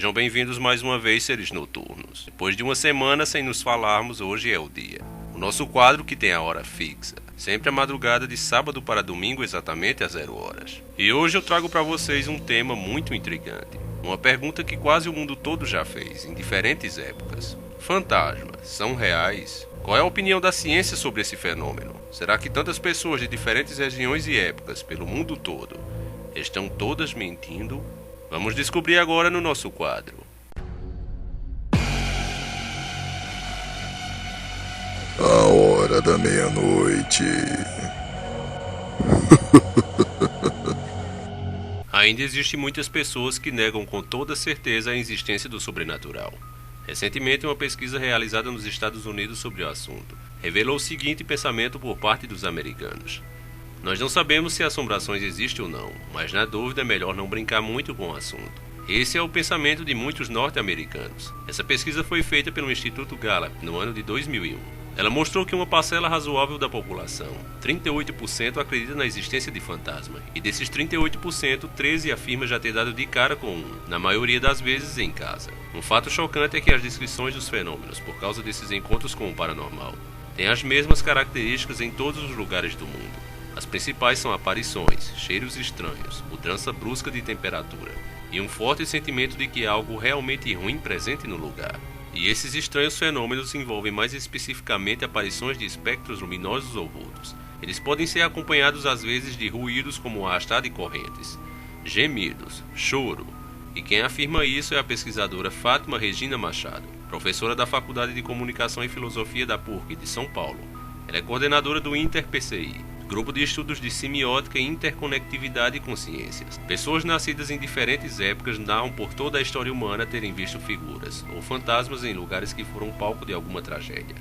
Sejam bem-vindos mais uma vez, seres noturnos. Depois de uma semana sem nos falarmos, hoje é o dia. O nosso quadro que tem a hora fixa, sempre à madrugada de sábado para domingo, exatamente às 0 horas. E hoje eu trago para vocês um tema muito intrigante. Uma pergunta que quase o mundo todo já fez, em diferentes épocas. Fantasmas são reais? Qual é a opinião da ciência sobre esse fenômeno? Será que tantas pessoas de diferentes regiões e épocas pelo mundo todo estão todas mentindo? Vamos descobrir agora no nosso quadro. A hora da meia-noite. Ainda existem muitas pessoas que negam com toda certeza a existência do sobrenatural. Recentemente, uma pesquisa realizada nos Estados Unidos sobre o assunto revelou o seguinte pensamento por parte dos americanos: nós não sabemos se assombrações existem ou não, mas na dúvida é melhor não brincar muito com o assunto. Esse é o pensamento de muitos norte-americanos. Essa pesquisa foi feita pelo Instituto Gallup no ano de 2001. Ela mostrou que uma parcela razoável da população, 38%, acredita na existência de fantasma, e desses 38%, 13% afirma já ter dado de cara com um, na maioria das vezes em casa. Um fato chocante é que as descrições dos fenômenos, por causa desses encontros com o paranormal, têm as mesmas características em todos os lugares do mundo. As principais são aparições, cheiros estranhos, mudança brusca de temperatura e um forte sentimento de que há algo realmente ruim presente no lugar. E esses estranhos fenômenos envolvem mais especificamente aparições de espectros luminosos ou vultos. Eles podem ser acompanhados às vezes de ruídos como o arrastar de correntes, gemidos, choro. E quem afirma isso é a pesquisadora Fátima Regina Machado, professora da Faculdade de Comunicação e Filosofia da PUC de São Paulo. Ela é coordenadora do INTER-PCI, Grupo de Estudos de Semiótica e Interconectividade e Consciências. Pessoas nascidas em diferentes épocas narram por toda a história humana terem visto figuras ou fantasmas em lugares que foram palco de alguma tragédia.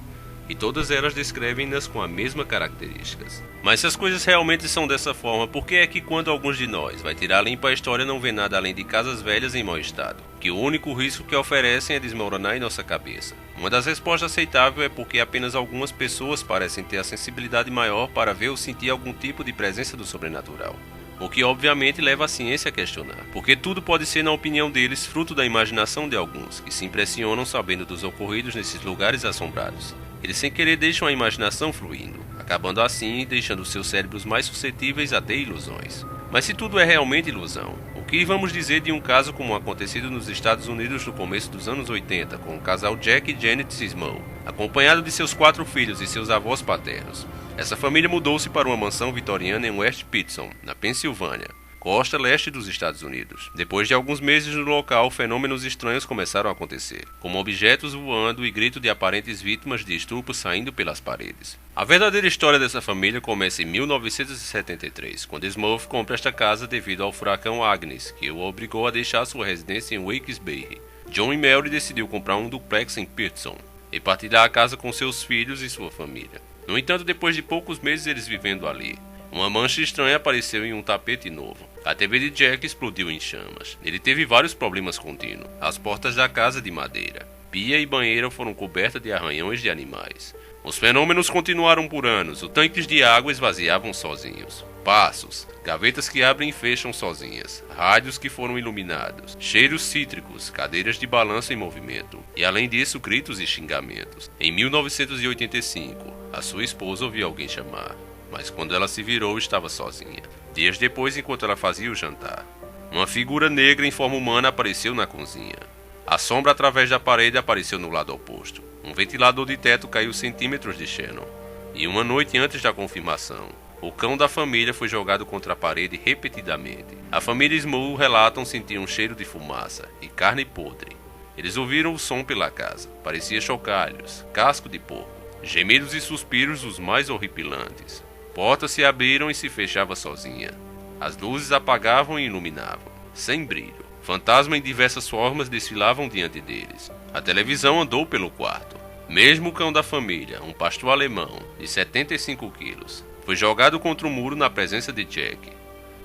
E todas elas descrevem-nas com as mesmas características. Mas se as coisas realmente são dessa forma, por que é que quando alguns de nós vai tirar limpa a história não vê nada além de casas velhas em mau estado, que o único risco que oferecem é desmoronar em nossa cabeça? Uma das respostas aceitáveis é porque apenas algumas pessoas parecem ter a sensibilidade maior para ver ou sentir algum tipo de presença do sobrenatural. O que obviamente leva a ciência a questionar, porque tudo pode ser, na opinião deles, fruto da imaginação de alguns, que se impressionam sabendo dos ocorridos nesses lugares assombrados. Eles sem querer deixam a imaginação fluindo, acabando assim deixando seus cérebros mais suscetíveis a ter ilusões. Mas se tudo é realmente ilusão, o que vamos dizer de um caso como o acontecido nos Estados Unidos no começo dos anos 80, com o casal Jack e Janet Sismow, acompanhado de seus 4 filhos e seus avós paternos? Essa família mudou-se para uma mansão vitoriana em West Pittston, na Pensilvânia, costa leste dos Estados Unidos. Depois de alguns meses no local, fenômenos estranhos começaram a acontecer, como objetos voando e grito de aparentes vítimas de estupro saindo pelas paredes. A verdadeira história dessa família começa em 1973, quando Smurf compra esta casa devido ao furacão Agnes, que o obrigou a deixar sua residência em Wilkes-Barre. John e Mary decidiu comprar um duplex em Pittston e partilhar a casa com seus filhos e sua família. No entanto, depois de poucos meses eles vivendo ali, uma mancha estranha apareceu em um tapete novo. A TV de Jack explodiu em chamas. Ele teve vários problemas contínuos. As portas da casa de madeira, pia e banheira foram cobertas de arranhões de animais. Os fenômenos continuaram por anos. Os tanques de água esvaziavam sozinhos. Passos, gavetas que abrem e fecham sozinhas, rádios que foram iluminados, cheiros cítricos, cadeiras de balanço em movimento, e além disso, gritos e xingamentos. Em 1985, a sua esposa ouviu alguém chamar, mas quando ela se virou, estava sozinha. Dias depois, enquanto ela fazia o jantar, uma figura negra em forma humana apareceu na cozinha. A sombra através da parede apareceu no lado oposto. Um ventilador de teto caiu centímetros de Shannon. E uma noite antes da confirmação, o cão da família foi jogado contra a parede repetidamente. A família Smough relatam sentir um cheiro de fumaça e carne podre. Eles ouviram o som pela casa. Parecia chocalhos, casco de porco, gemidos e suspiros os mais horripilantes. Portas se abriram e se fechava sozinha. As luzes apagavam e iluminavam, sem brilho. Fantasmas em diversas formas desfilavam diante deles. A televisão andou pelo quarto. Mesmo o cão da família, um pastor alemão de 75 quilos, foi jogado contra o muro na presença de Jack.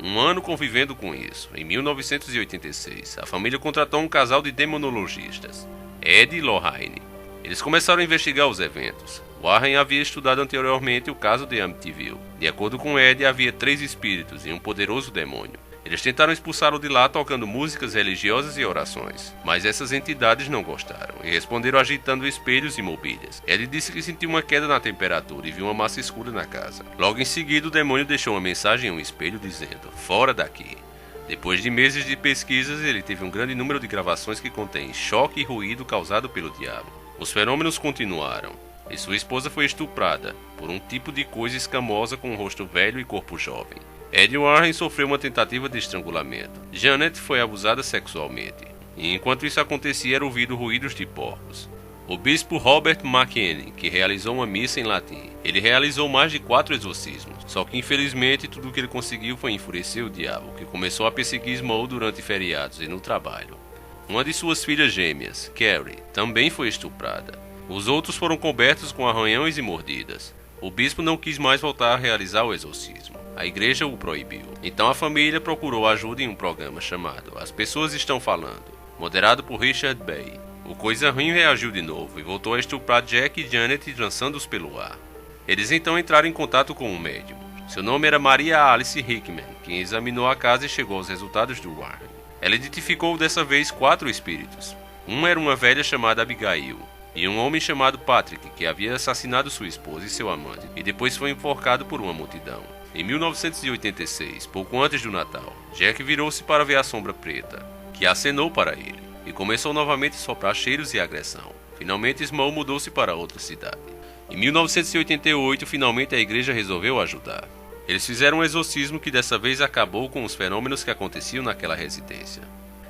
Um ano convivendo com isso, em 1986, a família contratou um casal de demonologistas, Ed e Lorraine. Eles começaram a investigar os eventos. Warren havia estudado anteriormente o caso de Amityville. De acordo com Ed, havia 3 espíritos e um poderoso demônio. Eles tentaram expulsá-lo de lá tocando músicas religiosas e orações, mas essas entidades não gostaram e responderam agitando espelhos e mobílias. Ed disse que sentiu uma queda na temperatura e viu uma massa escura na casa. Logo em seguida, o demônio deixou uma mensagem em um espelho dizendo: "Fora daqui". Depois de meses de pesquisas, ele teve um grande número de gravações que contêm choque e ruído causado pelo diabo. Os fenômenos continuaram, e sua esposa foi estuprada por um tipo de coisa escamosa com um rosto velho e corpo jovem. Ed Warren sofreu uma tentativa de estrangulamento. Janet foi abusada sexualmente, e enquanto isso acontecia era ouvido ruídos de porcos. O bispo Robert McKinney, que realizou uma missa em latim. Ele realizou mais de 4 exorcismos, só que infelizmente tudo o que ele conseguiu foi enfurecer o diabo, que começou a perseguir Small durante feriados e no trabalho. Uma de suas filhas gêmeas, Carrie, também foi estuprada. Os outros foram cobertos com arranhões e mordidas. O bispo não quis mais voltar a realizar o exorcismo. A igreja o proibiu. Então a família procurou ajuda em um programa chamado As Pessoas Estão Falando, moderado por Richard Bay. O Coisa Ruim reagiu de novo e voltou a estuprar Jack e Janet, lançando-os pelo ar. Eles então entraram em contato com um médium. Seu nome era Maria Alice Hickman, quem examinou a casa e chegou aos resultados do Warren. Ela identificou dessa vez 4 espíritos. Um era uma velha chamada Abigail, e um homem chamado Patrick, que havia assassinado sua esposa e seu amante, e depois foi enforcado por uma multidão. Em 1986, pouco antes do Natal, Jack virou-se para ver a sombra preta, que acenou para ele, e começou novamente a soprar cheiros e agressão. Finalmente, Small mudou-se para outra cidade. Em 1988, finalmente a igreja resolveu ajudar. Eles fizeram um exorcismo que dessa vez acabou com os fenômenos que aconteciam naquela residência.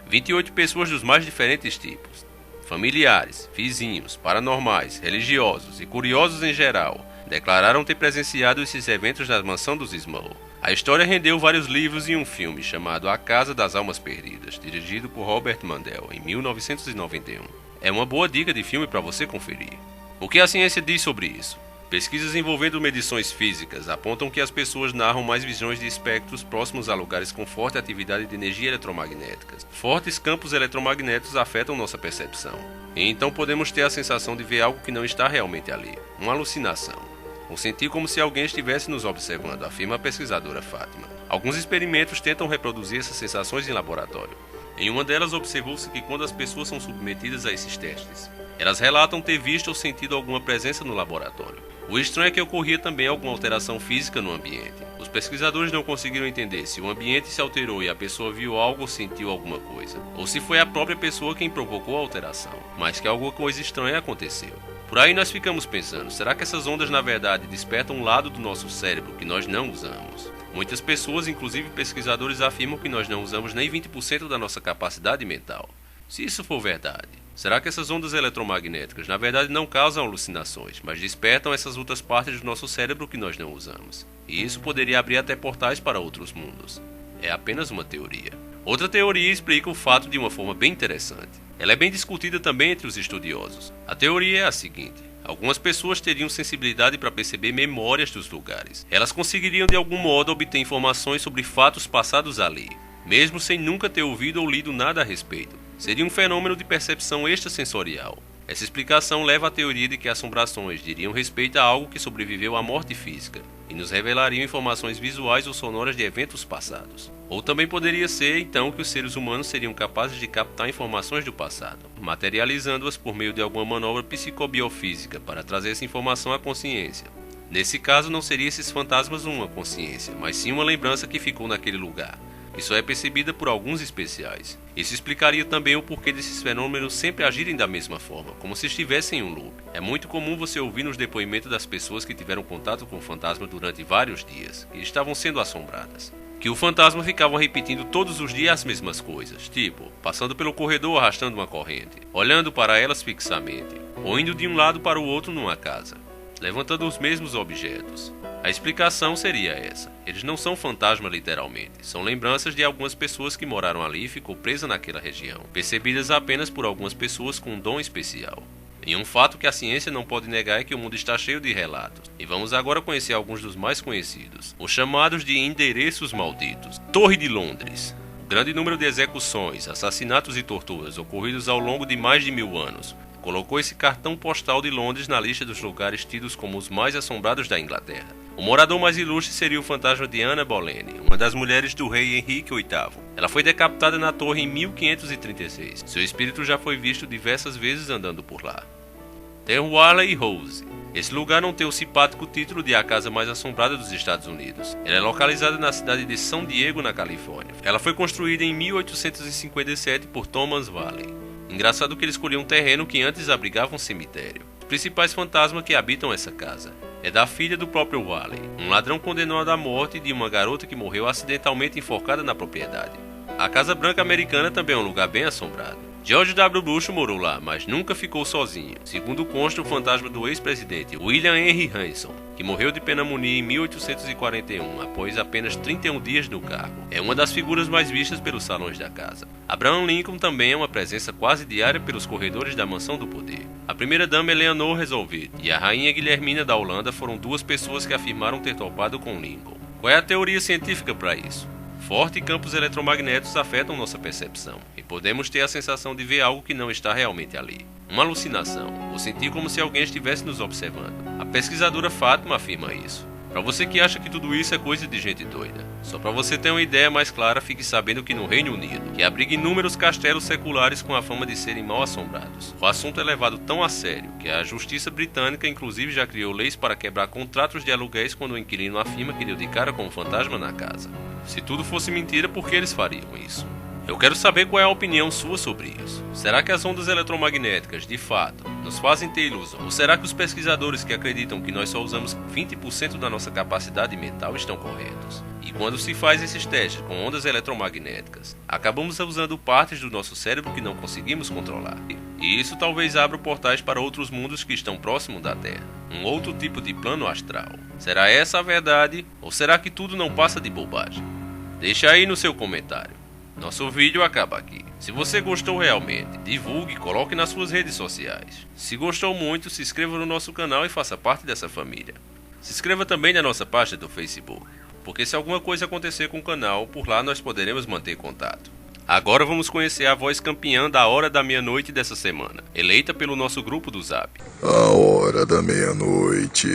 28 pessoas dos mais diferentes tipos, familiares, vizinhos, paranormais, religiosos e curiosos em geral, declararam ter presenciado esses eventos na mansão dos Small. A história rendeu vários livros e um filme chamado A Casa das Almas Perdidas, dirigido por Robert Mandel, em 1991. É uma boa dica de filme para você conferir. O que a ciência diz sobre isso? Pesquisas envolvendo medições físicas apontam que as pessoas narram mais visões de espectros próximos a lugares com forte atividade de energia eletromagnética. Fortes campos eletromagnéticos afetam nossa percepção, e então podemos ter a sensação de ver algo que não está realmente ali, uma alucinação. Ou sentir como se alguém estivesse nos observando, afirma a pesquisadora Fátima. Alguns experimentos tentam reproduzir essas sensações em laboratório. Em uma delas observou-se que quando as pessoas são submetidas a esses testes, elas relatam ter visto ou sentido alguma presença no laboratório. O estranho é que ocorria também alguma alteração física no ambiente. Os pesquisadores não conseguiram entender se o ambiente se alterou e a pessoa viu algo ou sentiu alguma coisa, ou se foi a própria pessoa quem provocou a alteração, mas que alguma coisa estranha aconteceu. Por aí nós ficamos pensando, será que essas ondas na verdade despertam um lado do nosso cérebro que nós não usamos? Muitas pessoas, inclusive pesquisadores, afirmam que nós não usamos nem 20% da nossa capacidade mental. Se isso for verdade, será que essas ondas eletromagnéticas na verdade não causam alucinações, mas despertam essas outras partes do nosso cérebro que nós não usamos? E isso poderia abrir até portais para outros mundos. É apenas uma teoria. Outra teoria explica o fato de uma forma bem interessante. Ela é bem discutida também entre os estudiosos. A teoria é a seguinte: algumas pessoas teriam sensibilidade para perceber memórias dos lugares. Elas conseguiriam de algum modo obter informações sobre fatos passados ali, mesmo sem nunca ter ouvido ou lido nada a respeito. Seria um fenômeno de percepção extrasensorial. Essa explicação leva à teoria de que assombrações diriam respeito a algo que sobreviveu à morte física e nos revelariam informações visuais ou sonoras de eventos passados. Ou também poderia ser, então, que os seres humanos seriam capazes de captar informações do passado, materializando-as por meio de alguma manobra psicobiofísica para trazer essa informação à consciência. Nesse caso, não seriam esses fantasmas uma consciência, mas sim uma lembrança que ficou naquele lugar, que só é percebida por alguns especiais. Isso explicaria também o porquê desses fenômenos sempre agirem da mesma forma, como se estivessem em um loop. É muito comum você ouvir nos depoimentos das pessoas que tiveram contato com o fantasma durante vários dias, que estavam sendo assombradas, que o fantasma ficava repetindo todos os dias as mesmas coisas, tipo, passando pelo corredor arrastando uma corrente, olhando para elas fixamente, ou indo de um lado para o outro numa casa, levantando os mesmos objetos. A explicação seria essa: eles não são fantasmas literalmente, são lembranças de algumas pessoas que moraram ali e ficou presa naquela região, percebidas apenas por algumas pessoas com um dom especial. E um fato que a ciência não pode negar é que o mundo está cheio de relatos. E vamos agora conhecer alguns dos mais conhecidos, os chamados de endereços malditos. Torre de Londres. O grande número de execuções, assassinatos e torturas ocorridos ao longo de mais de 1000 anos colocou esse cartão postal de Londres na lista dos lugares tidos como os mais assombrados da Inglaterra. O morador mais ilustre seria o fantasma de Anne Boleyn, uma das mulheres do rei Henrique VIII. Ela foi decapitada na torre em 1536. Seu espírito já foi visto diversas vezes andando por lá. Tem Warley House. Esse lugar não tem o simpático título de a casa mais assombrada dos Estados Unidos. Ela é localizada na cidade de São Diego, na Califórnia. Ela foi construída em 1857 por Thomas Valley. Engraçado que ele escolheu um terreno que antes abrigava um cemitério. Os principais fantasmas que habitam essa casa é da filha do próprio Valley, um ladrão condenado à morte de uma garota que morreu acidentalmente enforcada na propriedade. A Casa Branca americana também é um lugar bem assombrado. George W. Bush morou lá, mas nunca ficou sozinho, segundo consta o fantasma do ex-presidente William Henry Harrison, que morreu de pneumonia em 1841, após apenas 31 dias no cargo. É uma das figuras mais vistas pelos salões da casa. Abraham Lincoln também é uma presença quase diária pelos corredores da Mansão do Poder. A primeira-dama Eleanor Roosevelt e a rainha Guilhermina da Holanda foram duas pessoas que afirmaram ter topado com Lincoln. Qual é a teoria científica para isso? Fortes campos eletromagnéticos afetam nossa percepção e podemos ter a sensação de ver algo que não está realmente ali. Uma alucinação, ou sentir como se alguém estivesse nos observando. A pesquisadora Fátima afirma isso. Para você que acha que tudo isso é coisa de gente doida, só para você ter uma ideia mais clara, fique sabendo que no Reino Unido, que abriga inúmeros castelos seculares com a fama de serem mal assombrados, o assunto é levado tão a sério que a justiça britânica inclusive já criou leis para quebrar contratos de aluguéis quando o inquilino afirma que deu de cara com um fantasma na casa. Se tudo fosse mentira, por que eles fariam isso? Eu quero saber qual é a opinião sua sobre isso. Será que as ondas eletromagnéticas, de fato, nos fazem ter ilusão? Ou será que os pesquisadores que acreditam que nós só usamos 20% da nossa capacidade mental estão corretos? E quando se faz esses testes com ondas eletromagnéticas, acabamos usando partes do nosso cérebro que não conseguimos controlar. E isso talvez abra portais para outros mundos que estão próximos da Terra. Um outro tipo de plano astral. Será essa a verdade? Ou será que tudo não passa de bobagem? Deixa aí no seu comentário. Nosso vídeo acaba aqui. Se você gostou realmente, divulgue e coloque nas suas redes sociais. Se gostou muito, se inscreva no nosso canal e faça parte dessa família. Se inscreva também na nossa página do Facebook, porque se alguma coisa acontecer com o canal, por lá nós poderemos manter contato. Agora vamos conhecer a voz campeã da Hora da Meia-Noite dessa semana, eleita pelo nosso grupo do Zap. A Hora da Meia-Noite.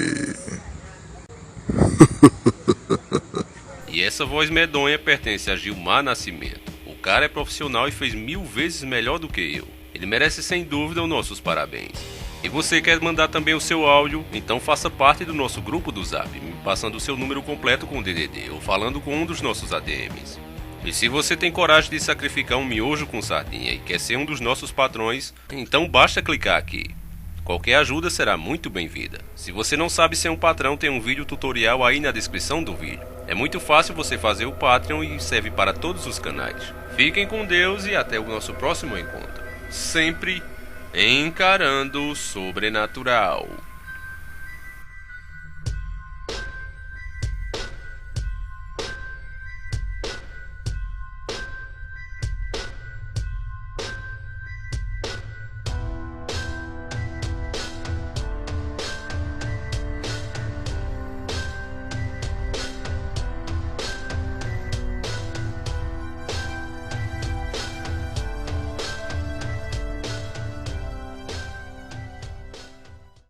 E essa voz medonha pertence a Gilmar Nascimento. O cara é profissional e fez 1000 vezes melhor do que eu. Ele merece sem dúvida os nossos parabéns. E você quer mandar também o seu áudio? Então faça parte do nosso grupo do Zap, me passando o seu número completo com o DDD ou falando com um dos nossos ADMs. E se você tem coragem de sacrificar um miojo com sardinha e quer ser um dos nossos patrões, então basta clicar aqui. Qualquer ajuda será muito bem-vinda. Se você não sabe ser um patrão, tem um vídeo tutorial aí na descrição do vídeo. É muito fácil você fazer o Patreon e serve para todos os canais. Fiquem com Deus e até o nosso próximo encontro. Sempre encarando o sobrenatural.